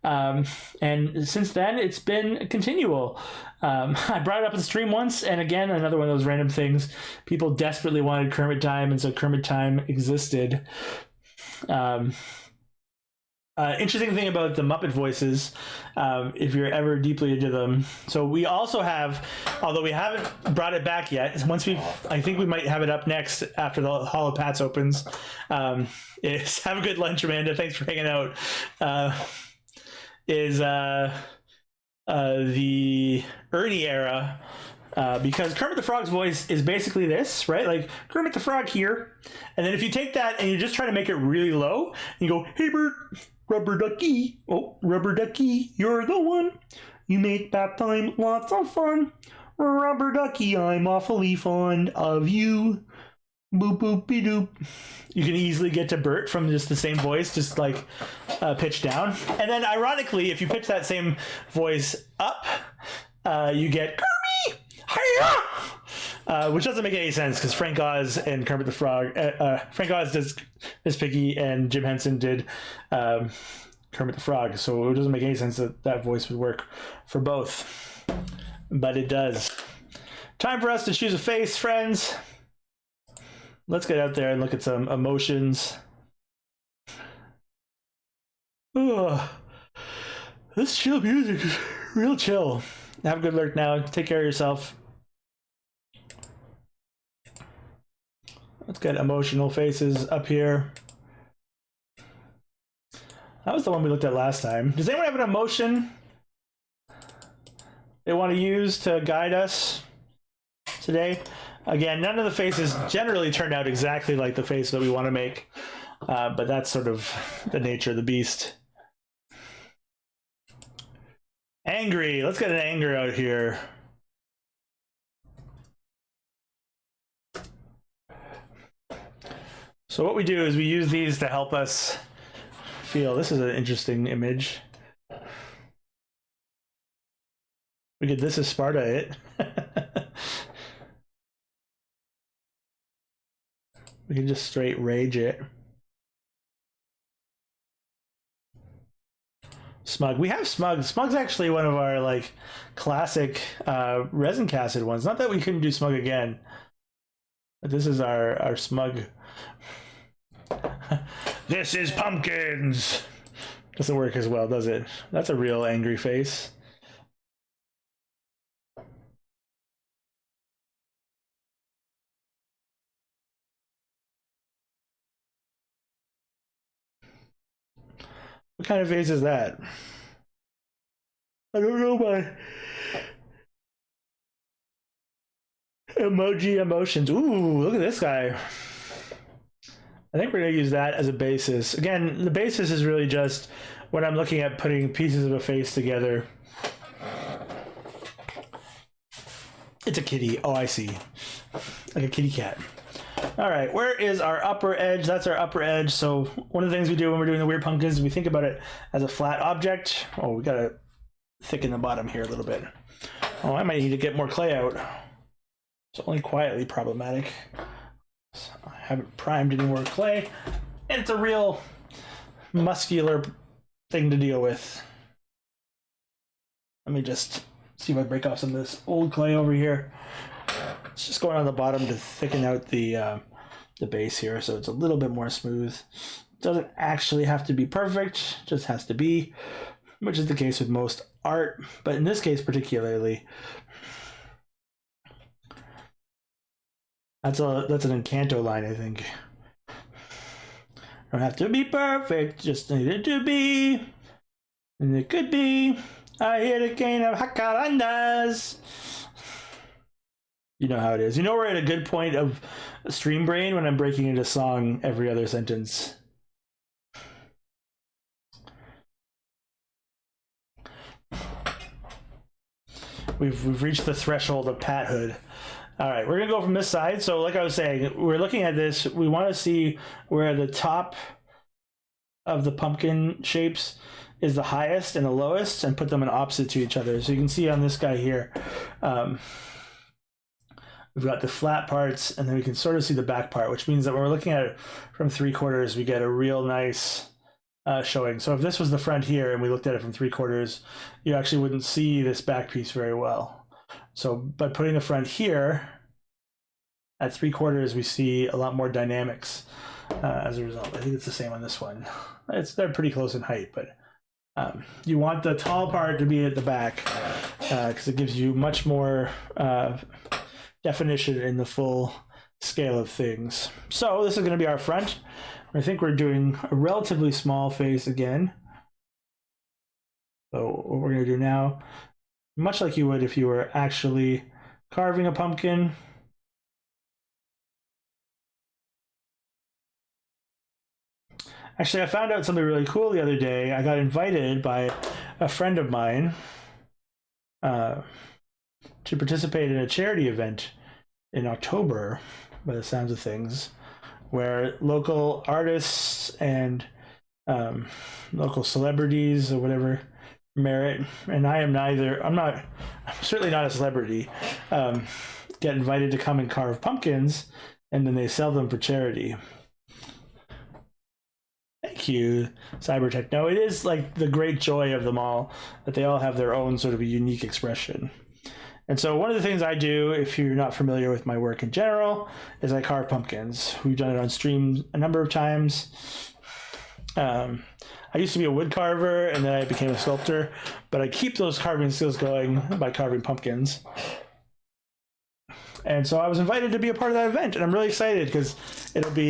And since then, it's been continual. I brought it up in stream once, and again, another one of those random things. People desperately wanted Kermit Time, and so Kermit Time existed. Interesting thing about the Muppet voices, if you're ever deeply into them. So we also have, although we haven't brought it back yet, I think we might have it up next after the Hall of Pats opens. Is have a good lunch, Amanda. Thanks for hanging out. The Ernie era, because Kermit the Frog's voice is basically this, right? Like Kermit the Frog here, and then if you take that and you just try to make it really low, you go, "Hey Bert, rubber ducky, oh rubber ducky, you're the one. You make bath time lots of fun. Rubber ducky, I'm awfully fond of you. Boop boopy doop." You can easily get to Bert from just the same voice, just like pitched down. And then ironically, if you pitch that same voice up, you get Kirby! Hiya! Which doesn't make any sense because Frank Oz and Kermit the Frog, Frank Oz does Miss Piggy and Jim Henson did Kermit the Frog. So it doesn't make any sense that that voice would work for both. But it does. Time for us to choose a face, friends. Let's get out there and look at some emotions. Ugh. This chill music is real chill. Have a good lurk now. Take care of yourself. Let's get emotional faces up here. That was the one we looked at last time. Does anyone have an emotion they want to use to guide us today? Again, none of the faces generally turned out exactly like the face that we want to make, but that's sort of the nature of the beast. Angry. Let's get an anger out here. So what we do is we use these to help us feel. This is an interesting image. We get this as Sparta it. We can just straight rage it. Smug. We have Smug. Smug's actually one of our like classic resin casted ones. Not that we couldn't do Smug again, but this is our Smug. This is pumpkins. Doesn't work as well, does it? That's a real angry face. What kind of face is that? I don't know my emoji emotions. Ooh, look at this guy. I think we're going to use that as a basis. Again, the basis is really just when I'm looking at putting pieces of a face together. It's a kitty. Oh, I see. Like a kitty cat. All right, where is our upper edge? That's our upper edge. So one of the things we do when we're doing the weird pumpkins is we think about it as a flat object. Oh, we got to thicken the bottom here a little bit. Oh, I might need to get more clay out. It's only quietly problematic. So I haven't primed any more clay, and it's a real muscular thing to deal with. Let me just see if I break off some of this old clay over here. It's just going on the bottom to thicken out the base here, so it's a little bit more smooth. It doesn't actually have to be perfect, just has to be, which is the case with most art, but in this case particularly. That's an Encanto line, I think. Don't have to be perfect, just need it to be. And it could be a hurricane of jacarandas. You know how it is. You know we're at a good point of stream brain when I'm breaking into song every other sentence. We've reached the threshold of pathood. All right, we're gonna go from this side. So like I was saying, we're looking at this. We want to see where the top of the pumpkin shapes is the highest and the lowest, and put them in opposite to each other. So you can see on this guy here, we've got the flat parts, and then we can sort of see the back part, which means that when we're looking at it from 3/4, we get a real nice showing. So if this was the front here and we looked at it from 3/4, you actually wouldn't see this back piece very well. So by putting the front here at 3/4, we see a lot more dynamics as a result. I think it's the same on this one. They're pretty close in height, but you want the tall part to be at the back because it gives you much more definition in the full scale of things. So this is going to be our front. I think we're doing a relatively small face again. So what we're going to do now, much like you would if you were actually carving a pumpkin, actually, I found out something really cool the other day. I got invited by a friend of mine to participate in a charity event in October, by the sounds of things, where local artists and local celebrities or whatever merit, and I'm certainly not a celebrity, get invited to come and carve pumpkins, and then they sell them for charity. Thank you, Cybertechno. It is like the great joy of them all that they all have their own sort of a unique expression. And so one of the things I do, if you're not familiar with my work in general, is I carve pumpkins. We've done it on stream a number of times. I used to be a wood carver, and then I became a sculptor, but I keep those carving skills going by carving pumpkins. And so I was invited to be a part of that event, and I'm really excited because it'll be